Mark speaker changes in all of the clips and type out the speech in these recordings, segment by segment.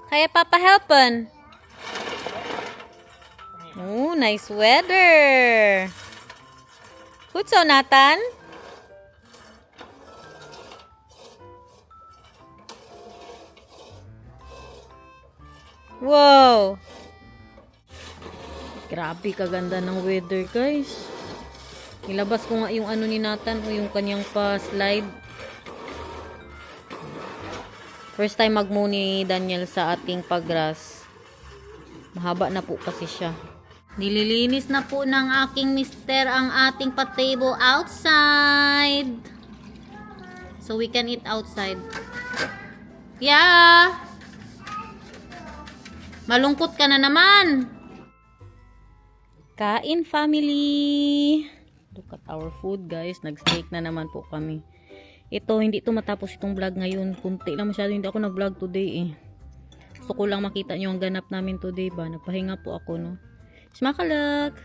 Speaker 1: Kaya papahelpan. Oh, nice weather. Kutso, Nathan? Wow! Grabe kaganda ng weather, guys. Ilabas ko nga yung ano ni Nathan o yung kanyang pa-slide. First time mag-mow ni Daniel sa ating pag-grass. Mahaba na po kasi siya. Nililinis na po ng aking mister ang ating patabo outside. So we can eat outside. Yeah! Malungkot ka na naman. Kain family. Look at our food guys. Nag-steak na naman po kami. Ito, hindi ito matapos itong vlog ngayon. Kunti lang masyado. Hindi ako nag-vlog today eh. Gusto ko lang makita nyo ang ganap namin today ba. Nagpahinga po ako no. Smakalak!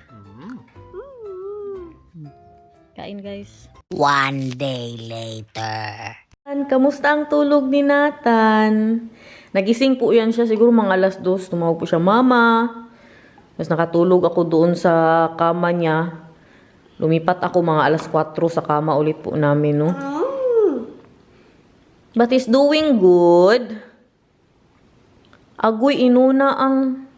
Speaker 1: Kain guys.
Speaker 2: One day later.
Speaker 1: Kamusta ang tulog ni Nathan? Nagising po yan siya. Siguro mga alas 2. Tumawag po siya, Mama. Tapos nakatulog ako doon sa kama niya. Lumipat ako mga alas 4 sa kama ulit po namin, no? But he's doing good. Agoy, inuna ang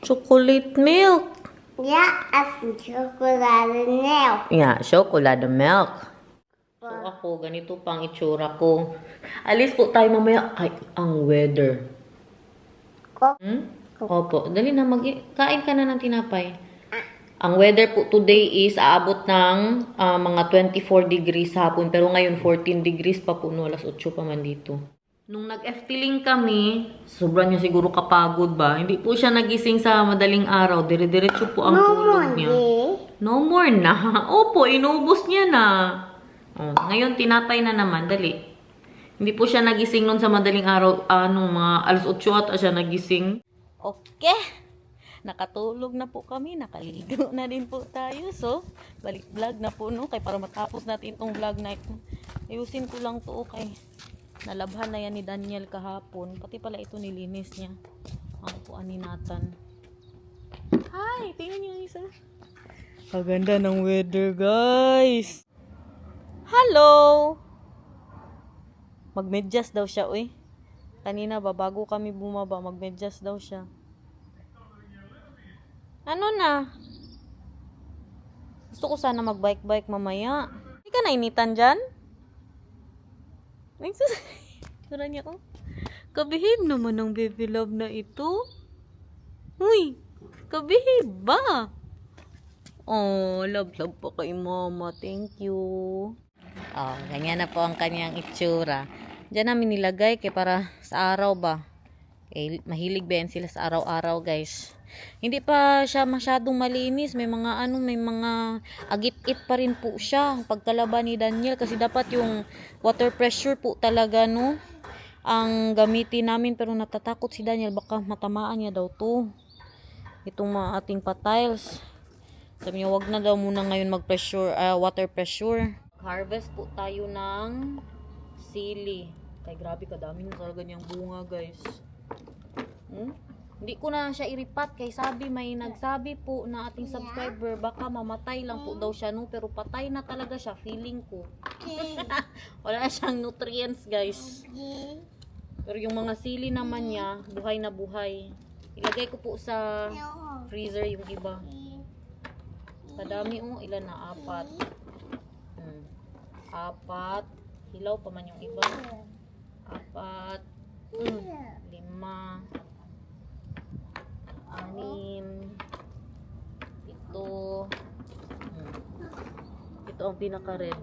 Speaker 1: chocolate milk.
Speaker 2: Yeah, as chocolate milk.
Speaker 1: Yeah, chocolate milk. So ako, ganito pang itsura ko. Alis po tayo mamaya. Ay, ang weather. Opo, dali na kain ka na ng tinapay. Ang weather po today is aabot ng mga 24 degrees hapon. Pero ngayon 14 degrees pa po. No, alas 8 pa man dito. Nung nag-efteling kami, sobrang niya siguro kapagod ba? Hindi po siya nagising sa madaling araw. Dire-diretso po ang tulog niya. No more na. Opo, inubos niya na. Oh, ngayon tinapay na naman. Dali. Hindi po siya nagising nun sa madaling araw. Mga alas 8 at siya nagising. Okay. Nakatulog na po kami. Nakaligo na din po tayo. So, balik vlog na po, no? Kaya para matapos natin itong vlog na ito. Ayusin ko lang to, okay? Nalabhan na yan ni Daniel kahapon. Pati pala ito nilinis niya. Ang upuan ni Nathan. Hi! Tingnan niyo yung isa. Kaganda ng weather, guys. Hello! Magmedyas daw siya, uy. Kanina ba, bago kami bumaba, magmedyas daw siya. Ano na? Gusto ko sana mag-bike-bike mamaya. Hindi ka nainitan dyan? Tura niya, oh. Kabihib naman ang baby love na ito. Uy, kabihib ba? Oh, love pa kay mama. Thank you. Oh, ganyan na po ang kanyang itsura. Diyan namin nilagay kay para sa araw ba. Eh, mahilig ba yan sila sa araw-araw, guys. Hindi pa siya masyadong malinis. May mga agit-it pa rin po siya. Pagkalaban ni Daniel. Kasi dapat yung water pressure po talaga, no? Ang gamitin namin. Pero natatakot si Daniel. Baka matamaan niya daw to. Itong mga ating pa-tiles. Sabi niya, wag na daw muna ngayon water pressure. Harvest po tayo ng sili. Kaya grabe, kadami na talaga niyang bunga, guys. Hindi ko na siya iripat kay may nagsabi po na ating subscriber baka mamatay lang po daw siya, no? Pero patay na talaga siya, feeling ko. Wala siyang nutrients, guys. Pero yung mga sili naman niya, buhay na buhay. Ilagay ko po sa freezer yung iba. Kadami, ilan na? 4. 4. Hilaw pa man yung iba. 4. 5. 6. Ito ang pinaka-red.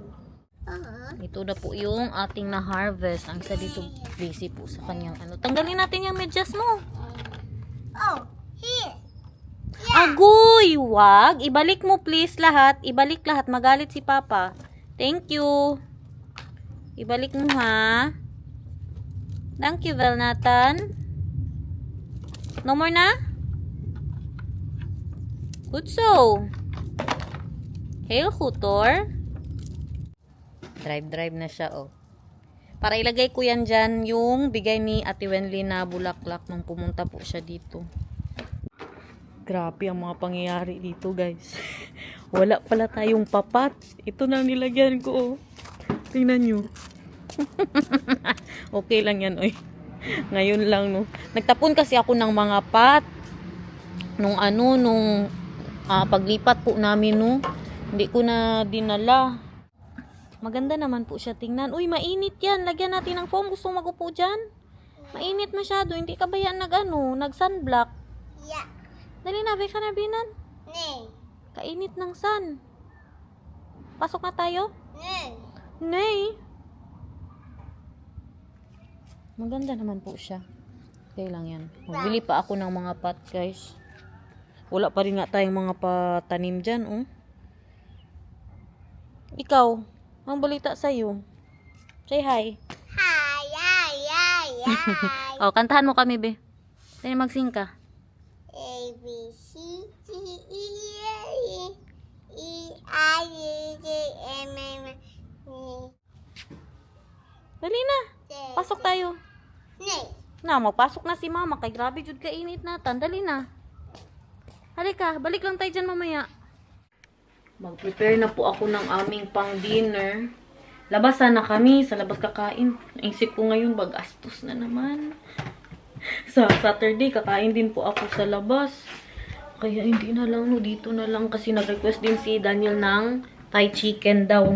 Speaker 1: Ito na po yung ating na-harvest. Ang isa dito busy po sa kanyang Tanggalin natin yung medyas mo.
Speaker 2: Oh, here.
Speaker 1: Agoy! Wag! Ibalik mo please lahat. Ibalik lahat. Magalit si Papa. Thank you. Ibalik mo ha. Thank you, Nathan. No more na? Good so. Hail Hutor. Drive na siya, oh. Para ilagay ko yan dyan, yung bigay ni Ate Wenli na bulaklak nung pumunta po siya dito. Grabe ang mga pangyayari dito, guys. Wala pala tayong papat. Ito na nilagyan ko. Oh. Tingnan nyo. Okay lang yan, oy. Ngayon lang, no. Nagtapon kasi ako ng mga pot. Nung paglipat po namin, no. Hindi ko na dinala. Maganda naman po siya tingnan. Uy, mainit yan. Lagyan natin ng foam. Gusto magupo dyan? Mainit masyado. Hindi ka ba yan nag-sunblock?
Speaker 2: Yeah.
Speaker 1: Dali na, Beka na binan.
Speaker 2: Nee.
Speaker 1: Kainit ng sun. Pasok na tayo?
Speaker 2: Nee.
Speaker 1: Nay. Maganda naman po siya. Okay lang yan. Magbili pa ako ng mga pot, guys. Wala pa rin nga tayong mga patanim dyan, oh. Ikaw, ang balita sa'yo. Say hi.
Speaker 2: Hi, hi, hi, hi.
Speaker 1: Oh, kantahan mo kami, be. Tayo magsing ka.
Speaker 2: A, B, C, D, E, F, E, I, J, M, N,
Speaker 1: Dali na. Pasok tayo.
Speaker 2: Nee.
Speaker 1: Na, magpasok na si mama. Kay grabe jud kainit natan. Dali na. Halika, balik lang tayo dyan mamaya. Mag-prepare na po ako ng aming pang-dinner. Labasan na kami. Sa labas kakain. Naisip ko ngayon, bagastos na naman. Sa Saturday, kakain din po ako sa labas. Kaya hindi na lang, no, dito na lang. Kasi nag-request din si Daniel ng Thai chicken daw.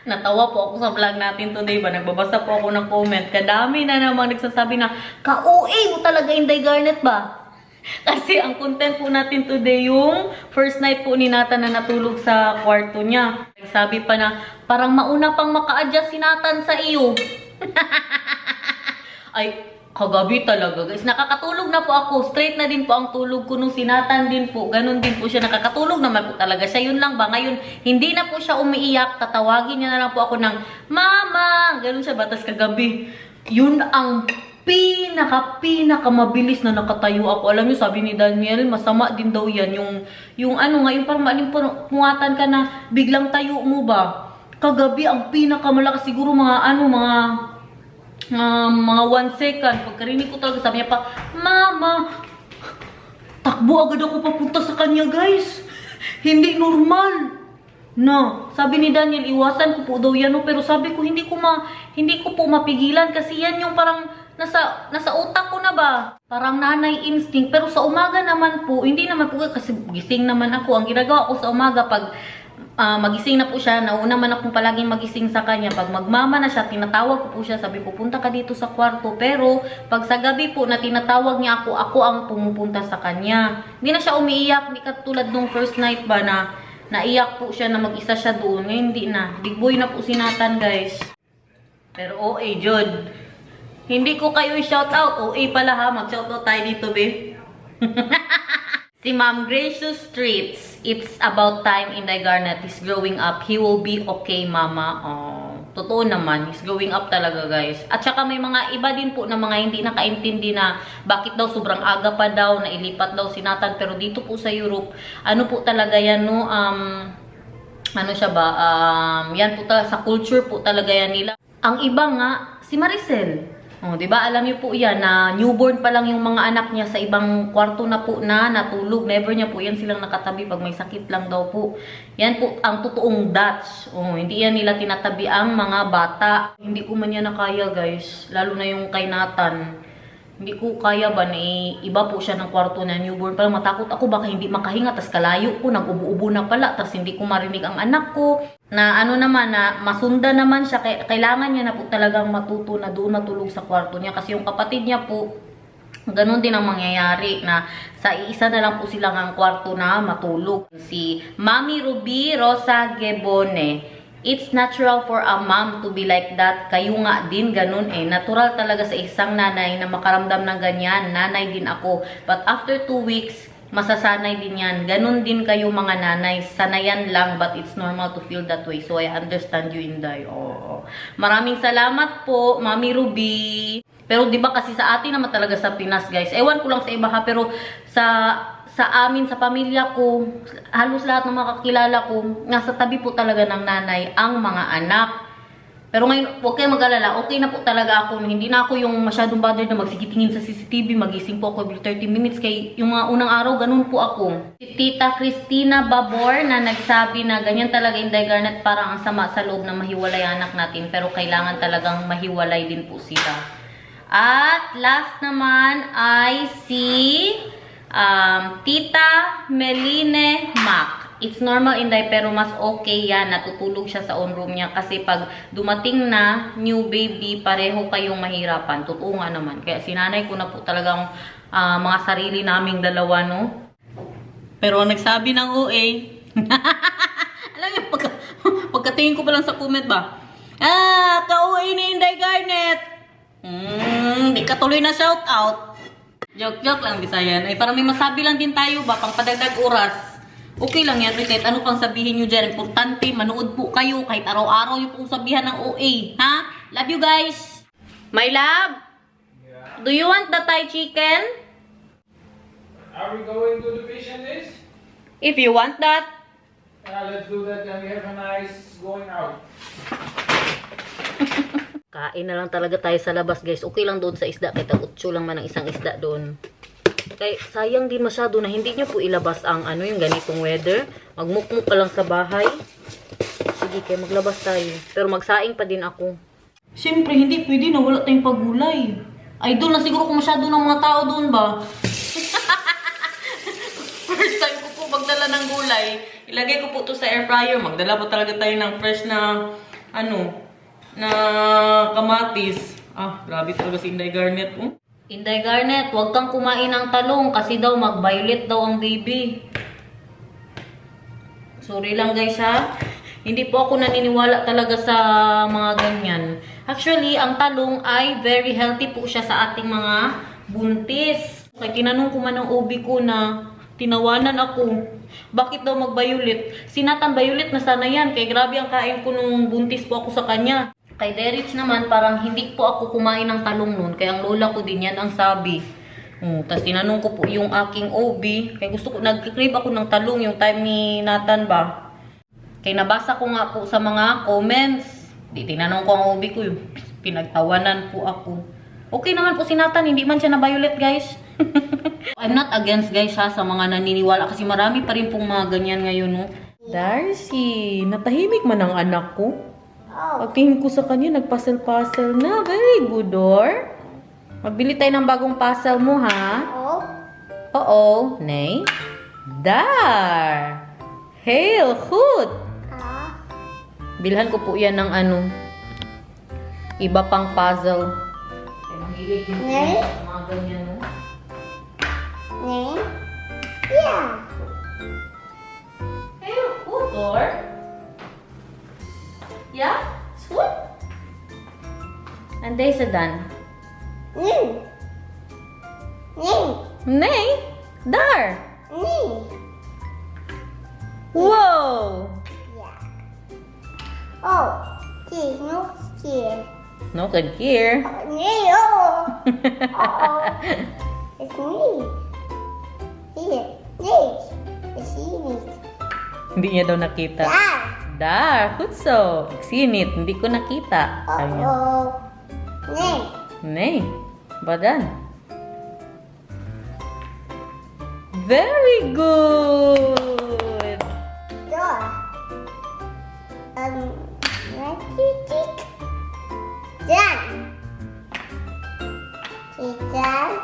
Speaker 1: Natawa po ako sa vlog natin today ba? Nagbabasa po ako ng comment. Kadami na namang nagsasabi na, ka-OA mo talaga, Inday Garnet ba? Kasi ang content po natin today yung first night po ni Nathan na natulog sa kwarto niya. Nagsabi pa na, parang mauna pang maka-adjust si Nathan sa iyo. Ay, kagabi talaga guys. Nakakatulog na po ako. Straight na din po ang tulog ko nung si Nathan din po. Ganon din po siya. Nakakatulog naman po talaga siya. Yun lang ba? Ngayon, hindi na po siya umiiyak. Tatawagin niya na lang po ako ng, Mama! Ganon siya. Batas kagabi. Yun ang pinaka mabilis na nakatayo ako. Alam niyo, sabi ni Daniel, masama din daw yan. Yung parang maalimpungatan ka na biglang tayo mo ba? Kagabi, ang pinakamalakas siguro mga 1 second. Pagkarinig ko talaga, sabi niya pa, Mama, takbo agad ako papunta sa kanya, guys. Hindi normal. No, sabi ni Daniel, iwasan ko po daw yan, no? Pero sabi ko, hindi ko po mapigilan kasi yan yung parang nasa utak ko na ba? Parang nanay instinct. Pero sa umaga naman po, hindi naman po kasi gising naman ako. Ang ginagawa ko sa umaga pag magising na po siya, nauna man akong palaging magising sa kanya. Pag magmama na siya, tinatawag ko po siya, sabi ko, punta ka dito sa kwarto. Pero pag sa gabi po na tinatawag niya ako ang pumupunta sa kanya. Hindi na siya umiiyak, hindi katulad nung first night ba na naiyak po siya na mag-isa siya doon. Ngayon hindi na. Big boy na po si Nathan, guys. Pero OA, Jod. Hindi ko kayo i-shoutout. OA pala ha. Mag-shoutout tayo dito, be. Si Ma'am Gracious Streets. It's about time Inday Garnet is growing up. He will be okay, Mama. Oh, totoo naman. He's growing up talaga, guys. At saka may mga iba din po na mga hindi nakaintindi na bakit daw sobrang aga pa daw na ilipat daw si Nathan. Pero dito po sa Europe, ano po talaga yan, no? Ano siya ba? Yan po talaga, sa culture po talaga yan nila. Ang iba nga, si Maricel. Oh, 'di ba? Alam niyo po 'yan na newborn pa lang yung mga anak niya sa ibang kwarto na po na natulog. Never niya po 'yan silang nakatabi pag may sakit lang daw po. Yan po ang totoong Dutch. Oh, hindi yan nila tinatabi ang mga bata. Hindi ko man yan nakaya, guys. Lalo na yung kay Nathan. Hindi ko kaya ba na iba po siya ng kwarto na newborn. Parang matakot ako baka hindi makahinga. Tas kalayo ko, nag-ubo-ubo na pala. Tas hindi ko marinig ang anak ko. Na ano naman, na masunda naman siya. Kailangan niya na po talagang matuto na doon matulog sa kwarto niya. Kasi yung kapatid niya po, ganun din ang mangyayari. Na sa isa na lang po silang ang kwarto na matulog. Si Mami Ruby Rosa Gebone. It's natural for a mom to be like that. Kayo nga din, ganun eh. Natural talaga sa isang nanay na makaramdam ng ganyan. Nanay din ako. But after 2 weeks, masasanay din yan. Ganun din kayo mga nanay. Sanayan lang, but it's normal to feel that way. So I understand you, Inday. Oh. Maraming salamat po, Mami Ruby. Pero di ba kasi sa atin naman talaga sa Pinas, guys. Ewan ko lang sa iba ha, pero sa amin, sa pamilya ko, halos lahat ng mga kakilala ko, nasa tabi po talaga ng nanay ang mga anak. Pero ngayon, huwag kayong mag-alala. Okay na po talaga ako. Hindi na ako yung masyadong bothered na magsigitingin sa CCTV. Magising po ako every 30 minutes. Kay yung mga unang araw, ganun po ako. Si Tita Christina Babor na nagsabi na ganyan talaga Inday Garnet, parang ang sama sa loob na mahiwalay anak natin. Pero kailangan talagang mahiwalay din po sila. At last naman ay si Tita Meline Mac. It's normal, Inday, pero mas okay yan. Natutulog siya sa own room niya. Kasi pag dumating na new baby, pareho kayong mahirapan. Totoo nga naman. Kaya sinanay ko na po talagang mga sarili naming dalawa, no? Pero ang nagsabi ng OA, alam niyo, pagkatingin ko pa lang sa comment ba? Ka-OA ni Inday Garnet. Di ka tuloy na shout out. Joke lang, Bisayan. Ay, para may masabi lang din tayo ba, pang padagdag oras. Okay lang yan, kahit ano pang sabihin nyo dyan. Importante, manood po kayo. Kahit araw-araw yung pong sabihan ng OA. Ha? Love you guys. My love?
Speaker 3: Yeah.
Speaker 1: Do you want the Thai chicken?
Speaker 3: Are we going to the fish and this?
Speaker 1: If you want that.
Speaker 3: Let's do that and we have a nice going out.
Speaker 1: Kain na lang talaga tayo sa labas, guys. Okay lang doon sa isda. Kahit 8 lang man ang isang isda doon. Kaya sayang din masyado na hindi nyo po ilabas ang yung ganitong weather. Magmukmuk ka lang sa bahay. Sige, kaya maglabas tayo. Pero magsaing pa din ako. Siyempre, hindi pwede na wala tayong pagulay. Idol na siguro kung masyado ng mga tao doon ba? First time ko po magdala ng gulay. Ilagay ko po to sa air fryer. Magdala po talaga tayo ng fresh na na kamatis. Grabe talaga si Inday Garnet. Inday Garnet, huwag kang kumain ng talong kasi daw mag-violet daw ang baby. Sorry lang guys ha. Hindi po ako naniniwala talaga sa mga ganyan. Actually, ang talong ay very healthy po siya sa ating mga buntis. Kaya tinanong ko man ng OB ko na tinawanan ako. Bakit daw mag-violet? Sinatan violet na sana yan. Kaya grabe ang kain ko nung buntis po ako sa kanya. Kay Derich naman, parang hindi po ako kumain ng talong nun. Kaya ang lola ko din yan ang sabi. Tapos tinanong ko po yung aking OB. Kaya gusto ko, nag-crave ako ng talong yung time ni Nathan ba. Kaya nabasa ko nga po sa mga comments. Tinanong ko ang OB ko yung pinagtawanan po ako. Okay naman po si Nathan, hindi man siya na-violet guys. I'm not against guys ha, sa mga naniniwala. Kasi marami pa rin pong mga ganyan ngayon. No? Darcy, natahimik man ang anak ko. Pagtingin ko sa kanya, nag-puzzle-puzzle na. Very good, or? Magbili tayo ng bagong puzzle mo, ha? Oo. Nay? Dar! Hail, hoot! Bilhan ko po yan ng iba pang puzzle. Mahilig din po yan sa mga ganyan, no?
Speaker 2: Yeah.
Speaker 1: Hail, hoot, or? Yeah? Swoop? And there's a done. Nay? Dar! Whoa!
Speaker 2: Yeah. Oh, geez, no here.
Speaker 1: No good here.
Speaker 2: It's me. Here, this. It's me.
Speaker 1: Hindi niya daw nakita.
Speaker 2: Yeah.
Speaker 1: Dar, hutso. Sinit, hindi ko nakita. Sabi niya. Nay, badan. Very good.
Speaker 2: Door. Tick. Done. Done.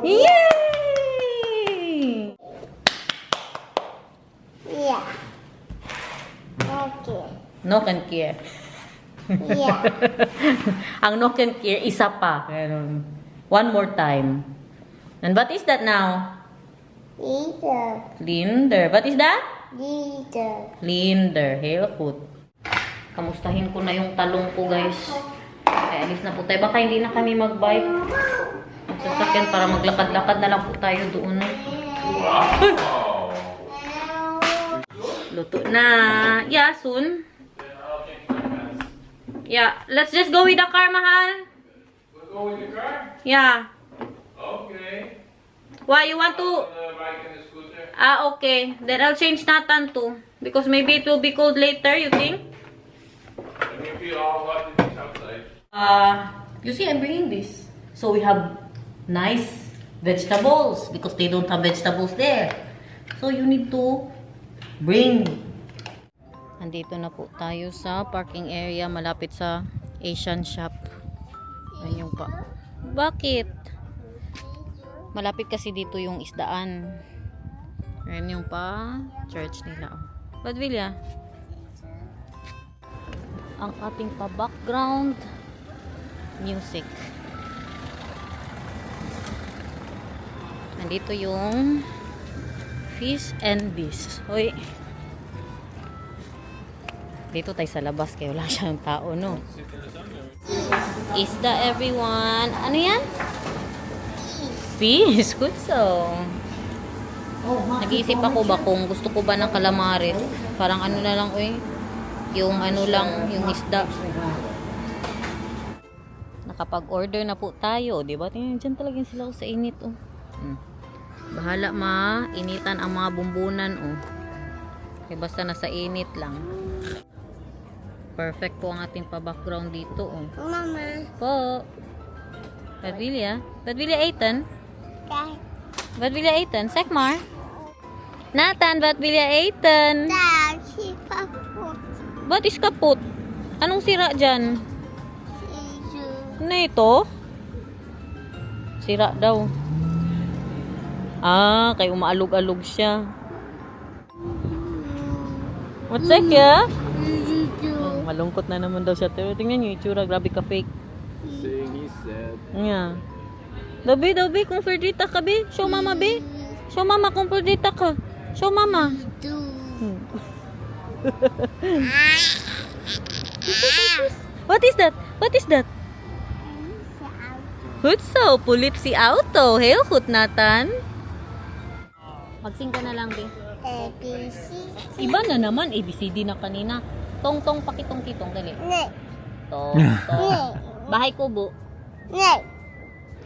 Speaker 1: Yay!
Speaker 2: Yeah. Okay.
Speaker 1: No can care.
Speaker 2: Yeah.
Speaker 1: Ang no can care, isa pa. Ganun. One more time. And what is that now? Linder. What is that? Linder. Hail food. Kamustahin ko na yung talong ko, guys. Kaya alis na po tayo. Baka hindi na kami mag-bike. Magsasakyan para maglakad-lakad na lang po tayo doon. Luto na. Yeah, soon. Yeah, let's just go with the car, mahal.
Speaker 3: We'll go with the car?
Speaker 1: Yeah.
Speaker 3: Okay.
Speaker 1: Why, you want to...
Speaker 3: The bike and the scooter.
Speaker 1: Okay. Then I'll change Nathan too. Because maybe it will be cold later, you think?
Speaker 3: You feel all what to do outside.
Speaker 1: You see, I'm bringing this. So we have nice vegetables because they don't have vegetables there. So you need to bring. Andito na po tayo sa parking area malapit sa Asian shop. Ayun yung pa. Bakit? Malapit kasi dito yung isdaan. Ayun yung pa church nila. But Villa, ang ating pa background music. Nandito yung fish and bees. Hoy. Dito tayo sa labas kaya wala siyang tao, no? Isda, everyone. Ano yan? Fish. Good so. Nag-iisip ako ba kung gusto ko ba ng calamares. Parang ano na lang, uy. Yung ano lang, yung isda. Nakapag-order na po tayo. Diba? Tingnan, dyan talagang sila sa init, oh. Bahala initan ang mga bumbunan, oh. Kaya basta nasa init lang. Perfect po ang ating pa-background dito, oh.
Speaker 2: Mama.
Speaker 1: Po. Badvilya? Badvilya Aitan?
Speaker 2: Dad.
Speaker 1: Badvilya Aitan? Sekmar? Nathan, Badvilya Aitan?
Speaker 2: Dad, si Papu.
Speaker 1: Ba't is kaput? Anong sira dyan?
Speaker 2: Si
Speaker 1: Ano ito? Sira daw. Ah, kay umaalog-alog siya. What's that, ya? Malungkot na naman daw siya. Pero tingnan niyo, itsura. Grabe ka fake.
Speaker 3: Saying he said.
Speaker 1: Nga. Dabi, kung perdita ka, be. Show mama, be. Show mama kung perdita ka. Show mama. What is that? What is that? Hutso, pulit si auto. Hail, hut Nathan. Magsing ka na lang, be.
Speaker 2: A, B, C, D.
Speaker 1: Iba na naman, ABCD na kanina. Tong-tong, pakitong-kitong, dali.
Speaker 2: Ne.
Speaker 1: Tong. Bahay kubo.
Speaker 2: Ne.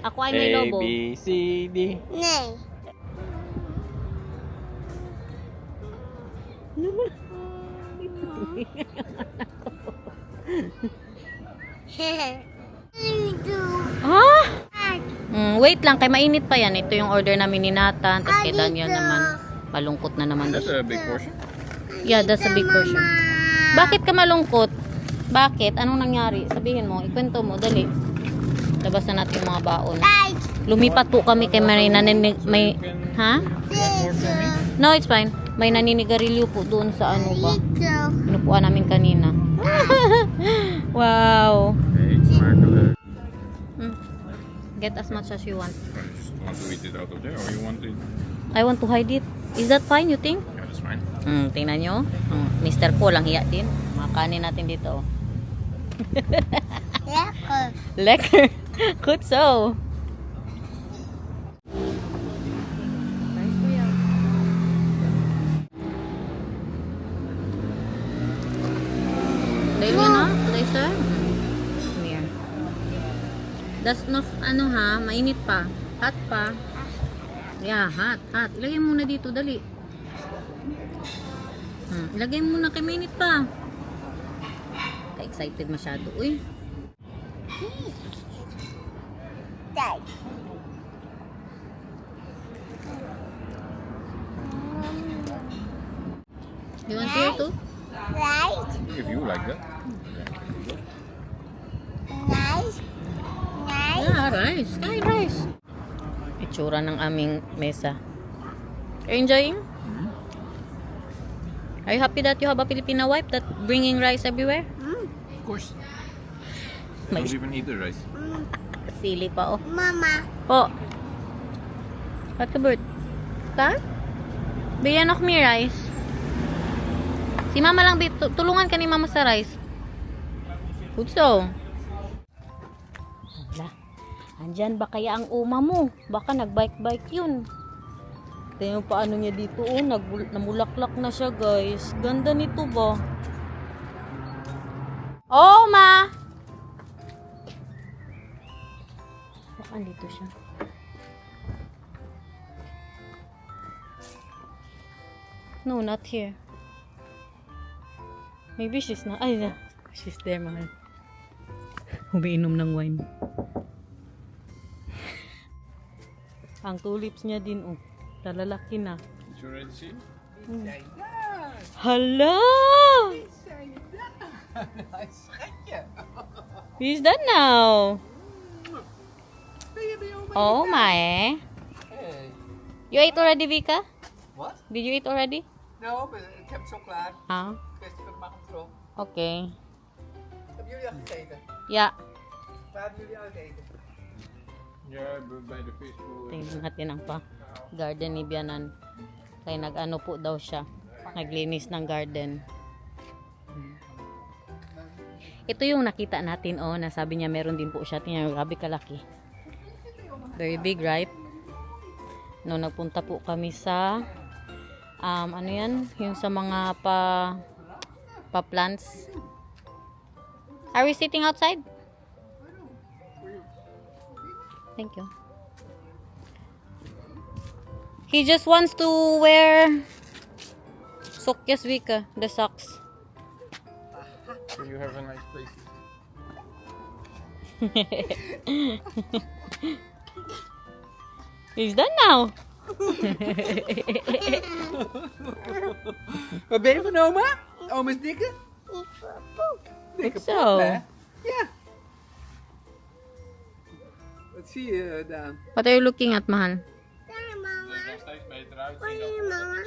Speaker 1: Ako ay may lobo.
Speaker 3: B, C, D.
Speaker 2: Ne.
Speaker 1: Ha? Wait lang, kay mainit pa yan. Ito yung order namin ni Nathan. Tapos kay Daniel naman. Malungkot na naman.
Speaker 3: That's a big portion.
Speaker 1: Yeah, that's a big portion. Bakit ka malungkot? Bakit? Anong nangyari? Sabihin mo, ikwento mo, dali. Labas na natin yung mga baon.
Speaker 2: Dad.
Speaker 1: Lumipat po kami kay Marina. May, ha? No, it's fine. May naninigarilyo po doon sa ano ba? Inupuan namin kanina. Wow.
Speaker 3: Hey, sparkler.
Speaker 1: Get as much as you want.
Speaker 3: Want to eat it out of there or you want to?
Speaker 1: I want to hide it. Is that fine, you think?
Speaker 3: Yeah, that's fine.
Speaker 1: Tingnan nyo. Mr. Paul, ang hiya din. Mga kanin natin dito. Oh.
Speaker 2: Lekker.
Speaker 1: Lekker. Good so. Nice po yan. Dahil yun ha? Dahil sir? Come here. That's not, ano ha? Mainit pa. Hot pa. Yeah, hot. Ilagay mo na dito, dali. Ilagay mo na kay mainit pa. Ka-excited masyado. Uy.
Speaker 2: Dad.
Speaker 1: You want here too?
Speaker 2: Right.
Speaker 3: If you like that.
Speaker 2: Nice. Nice.
Speaker 1: Yeah, rice. Kain rice. Itsura ng aming mesa. Are you enjoying? Are you happy that you have a Filipino wife that bringing rice everywhere?
Speaker 3: Of course.
Speaker 1: May
Speaker 3: Don't even eat the rice.
Speaker 1: sili pa oh.
Speaker 2: Mama.
Speaker 1: Po. What ka, Bert? Ta? Bigyan ako may rice. Si mama lang, tulungan ka ni mama sa rice. Good so. Hala. Andyan ba kaya ang uma mo? Baka nagbike-bike yun. Tingnan mo paano niya dito. Oh, namulaklak na siya, guys. Ganda nito ba? Oh, ma! Baka andito siya. No, not here. Maybe she's not. Ay, She's there, mahal. Umiinom ng wine. Ang tulips niya din, oh. Talalaki na.
Speaker 3: Did you already see?
Speaker 1: Hala! Wie is that now? Oh my. You ate already, Vika?
Speaker 4: Wat?
Speaker 1: Did you eat already?
Speaker 4: Nou, ik heb het zo klaar.
Speaker 1: Ah,
Speaker 4: Kwestie van macht erop.
Speaker 1: okay.
Speaker 4: Hebben jullie al gegeten?
Speaker 1: Yeah.
Speaker 4: Waar hebben jullie al gegeten?
Speaker 3: Yeah, but by the fishbowl.
Speaker 1: Tingnan natin ang garden ni Bianan. Kaya nag-ano po daw siya. Naglinis ng garden. Ito yung nakita natin, oh, na sabi niya meron din po siya. Tingnan, grabe kalaki. Very big, right? No, nagpunta po kami sa ano yan? Yung sa mga plants. Are we sitting outside? Thank you. He just wants to wear sokyas, Vika, the socks.
Speaker 3: So you have a nice place.
Speaker 1: He's done now.
Speaker 4: Wat ben je van oma? Oma's dikke? Dikke
Speaker 1: Zo.
Speaker 4: pop, hè? Ja. Wat zie je, Daan?
Speaker 1: What are you looking at, mahal?
Speaker 2: Daar, mama.
Speaker 3: Nog steeds beter uit.
Speaker 2: Hier, mama.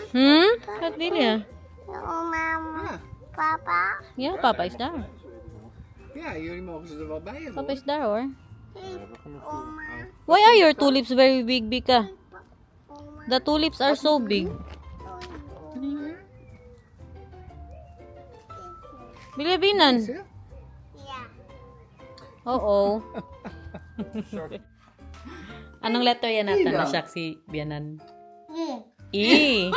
Speaker 1: Wat wil je?
Speaker 2: Oh, mama.
Speaker 4: Ja.
Speaker 2: Papa.
Speaker 1: Ja, papa is daar.
Speaker 4: Ja, jullie mogen ze er wel bij hebben.
Speaker 1: Papa is daar, hoor.
Speaker 2: Oma.
Speaker 1: Why are your tulips very big, Vika?
Speaker 2: Oma.
Speaker 1: The tulips are so big. Bilibinan.
Speaker 4: Zie je?
Speaker 2: Ja.
Speaker 1: Oo. Anong letter yan natin?
Speaker 4: Ida.
Speaker 1: Nasyak si Bianan.
Speaker 2: Hier.
Speaker 1: E.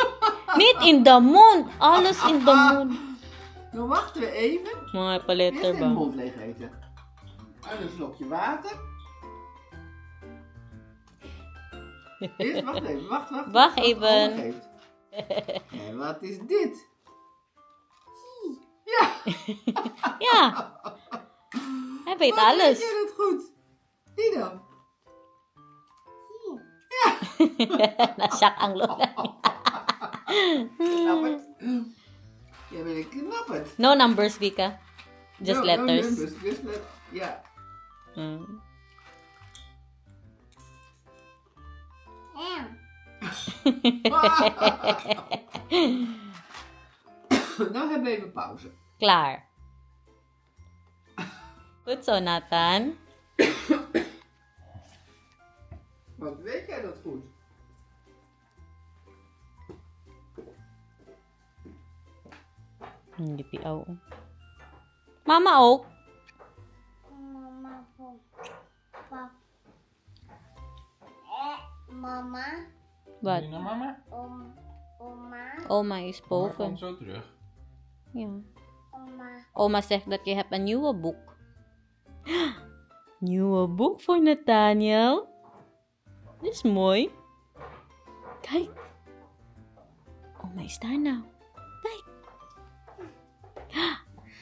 Speaker 1: Niet in the moon. Alles in the moon.
Speaker 4: Dan wachten we even.
Speaker 1: Mga
Speaker 4: Eerst
Speaker 1: pa-letter
Speaker 4: in de
Speaker 1: ba?
Speaker 4: mond leeg eten. En een slokje water. Eerst, wacht even, wacht.
Speaker 1: Wacht even.
Speaker 4: Oma geeft. En wat is dit? Ja.
Speaker 1: Ja. Hij weet
Speaker 4: Wat
Speaker 1: alles.
Speaker 4: weet je dat goed? Die dan?
Speaker 1: Nasyak ang lola.
Speaker 4: Knappert. Jij bent een knappert.
Speaker 1: No numbers, Vika. Just
Speaker 4: No
Speaker 1: letters.
Speaker 4: numbers, just ja.
Speaker 1: Mm.
Speaker 2: En.
Speaker 4: Nou hebben we even pauze.
Speaker 1: Klaar. Goed zo, Nathan.
Speaker 4: Want weet jij dat goed?
Speaker 1: Hindi piaw. Mama ook.
Speaker 2: Mama. Papa. Mama.
Speaker 1: Wat?
Speaker 3: Naar mama?
Speaker 2: Oma.
Speaker 1: Oma is
Speaker 3: Mama
Speaker 1: boven.
Speaker 3: komt zo terug.
Speaker 1: Ja.
Speaker 2: Oma.
Speaker 1: Oma zegt dat je hebt een nieuwe boek. Nieuwe boek voor Nathaniel. Dat is mooi. Kijk. Oma is daar nou. Kijk.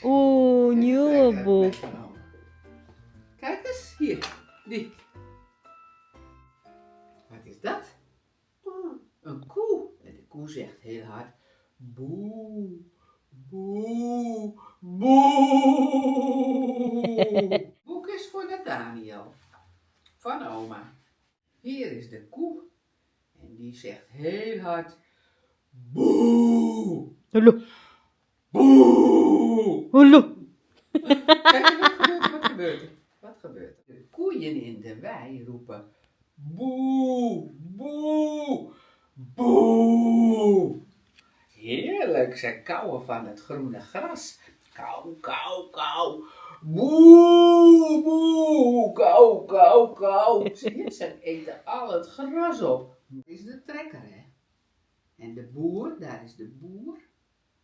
Speaker 1: Oeh, nieuwe
Speaker 4: Lekker
Speaker 1: boek.
Speaker 4: meegenomen. Kijk eens, hier. Die. Wat is dat? Een koe. En de koe zegt heel hard. Boe. Boe. Boe. Boek is voor Nathaniel. Van oma. Hier is de koe. En die zegt heel hard. Boe.
Speaker 1: Hallo.
Speaker 4: Boe.
Speaker 1: Hallo.
Speaker 4: Kijk, wat gebeurt er? Wat gebeurt er? De koeien in de wei roepen boe, boe, boe. Heerlijk, ze kauwen van het groene gras. Kauw, kauw, kauw. Boe, boe, kauw, kauw, kauw. Zie je, ze eten al het gras op. Dat is de trekker, hè? En de boer, daar is de boer.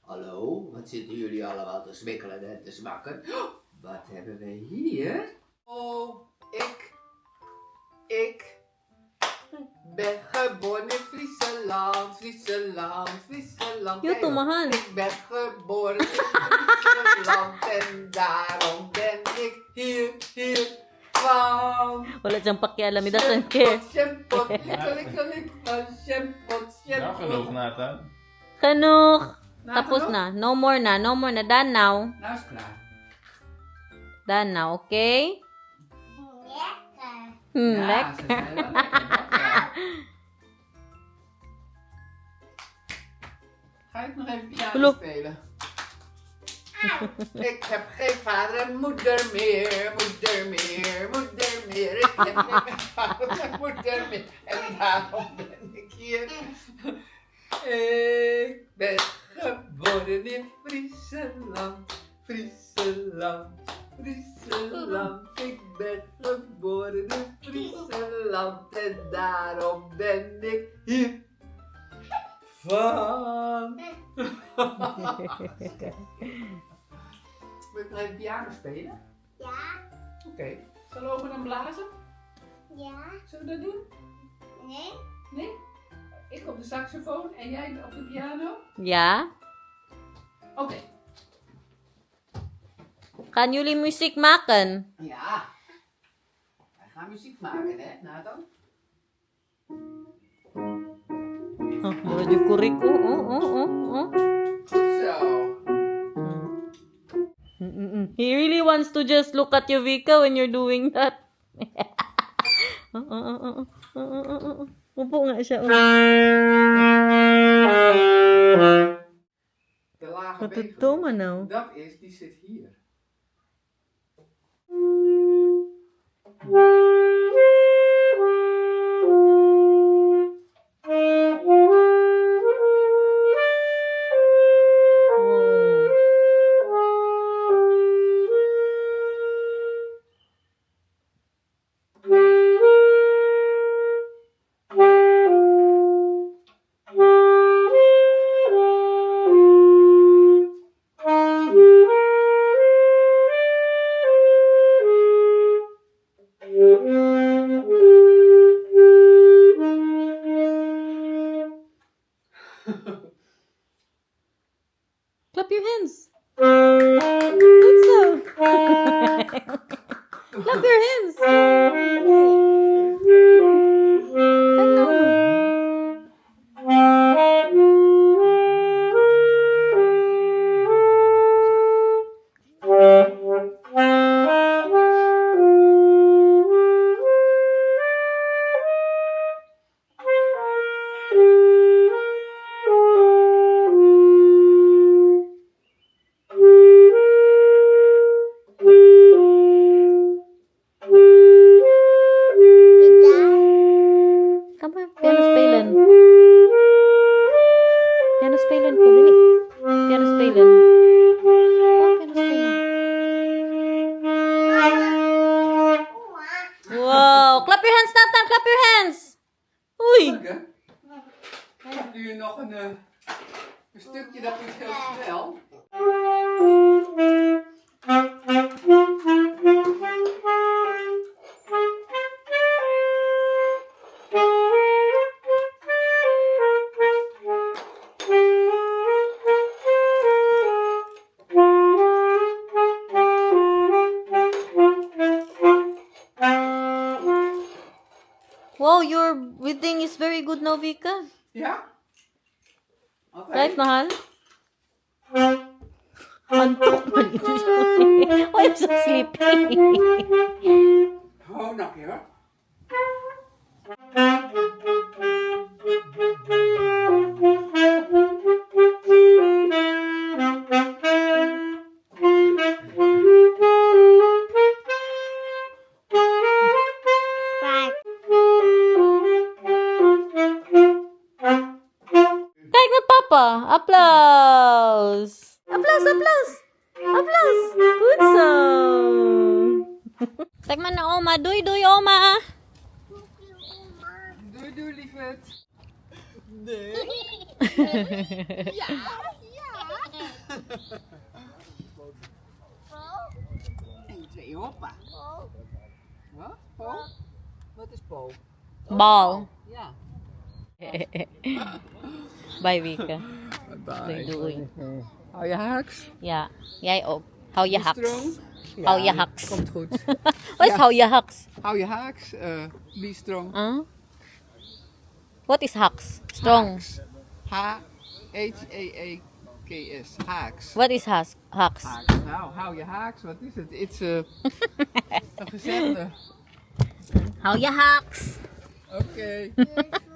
Speaker 4: Hallo, wat zitten jullie allemaal te smikkelen en te smakken? Oh, wat hebben we hier? Oh, ik ben geboren in Friesland, Friesland, Friesland.
Speaker 1: Jo, mahal.
Speaker 4: Ik ben geboren in Friesland en daarom ben ik hier van.
Speaker 1: Wala siyang pakialam. He doesn't care.
Speaker 4: Sjempot, likkelik van sjempot,
Speaker 5: Nou, genoeg,
Speaker 4: sjempot.
Speaker 5: Nathan.
Speaker 1: Genoeg.
Speaker 4: Nou,
Speaker 1: Tapos
Speaker 4: genoeg?
Speaker 1: na. No more na. No more na. Done now.
Speaker 4: Nou is het klaar.
Speaker 1: Done now, okay?
Speaker 2: Lekker.
Speaker 1: Hmm,
Speaker 4: Ja,
Speaker 1: lekker.
Speaker 4: ze zijn wel lekker, dat wel. Ga ik nog even piano
Speaker 1: Hallo.
Speaker 4: spelen? Ik heb geen vader en moeder meer, moeder meer, moeder meer. Ik heb geen vader en moeder meer. En daarom ben ik hier. Ik ben geboren in Friesland, Friesland, Friesland. Ik ben geboren in Friesland en daarom ben ik hier. Van. Wil je nog even piano spelen?
Speaker 2: Ja,
Speaker 4: Oké. Zullen we ook dan blazen?
Speaker 2: ja,
Speaker 4: Zullen we dat doen?
Speaker 2: nee,
Speaker 4: Nee? Ik op de saxofoon en jij op de piano?
Speaker 1: Ja?
Speaker 4: Oké.
Speaker 1: Gaan jullie muziek maken?
Speaker 4: Ja. Wij gaan muziek maken, hè, Nathan?
Speaker 1: Oh, baju kurik. Oh.
Speaker 4: Zo.
Speaker 1: He really wants to just look at you, Vika, when you're doing that. Upo nga siya.
Speaker 4: De lage
Speaker 1: Matuto
Speaker 4: B-groep.
Speaker 1: nou.
Speaker 4: Dat is, die zit hier.
Speaker 1: Clap your hands. Good so. Clap your hands.
Speaker 2: ida,
Speaker 1: Come on, piano spelen. Piano spelen ko, dali. Piano spelen. Oh, piano spelen. Wow! Clap your hands, Nathan! Clap your hands! Uy!
Speaker 4: Leuk, hè? Dan heb je nog een stukje dat is heel snel.
Speaker 1: Wow, your breathing is very good now, Vika.
Speaker 4: Ja? Oké.
Speaker 1: Right, mahal? Antok man ito siya. Why I'm so sleepy?
Speaker 4: Oh, nog een keer hoor.
Speaker 2: vijf,
Speaker 1: Kijk met papa. Applaus. Applaus, applaus. Applaus. Good so. Kijk maar naar oma. Doei, doei, oma.
Speaker 4: Doei doei lieverd.
Speaker 2: ja.
Speaker 4: 1, 2, hoppa. Wat? Po? Wat is po?
Speaker 1: Bal.
Speaker 4: Ja.
Speaker 1: Bye, Vika.
Speaker 4: Bye.
Speaker 1: Doei.
Speaker 4: Hou je haaks?
Speaker 1: Ja, jij ook. Hou je haks.
Speaker 4: Strong?
Speaker 1: Hou je haks.
Speaker 4: Komt goed.
Speaker 1: Wat is hou je haks?
Speaker 4: Hou je haaks. Be strong.
Speaker 1: Huh? What is haks? Strong.
Speaker 4: H-H-A-A-K-S. Haaks.
Speaker 1: What is haks?
Speaker 4: Haaks. Nou, hou je haaks. Wat is het? It's een gezegde.
Speaker 1: Hou je haks.
Speaker 4: Oké.
Speaker 2: Beautiful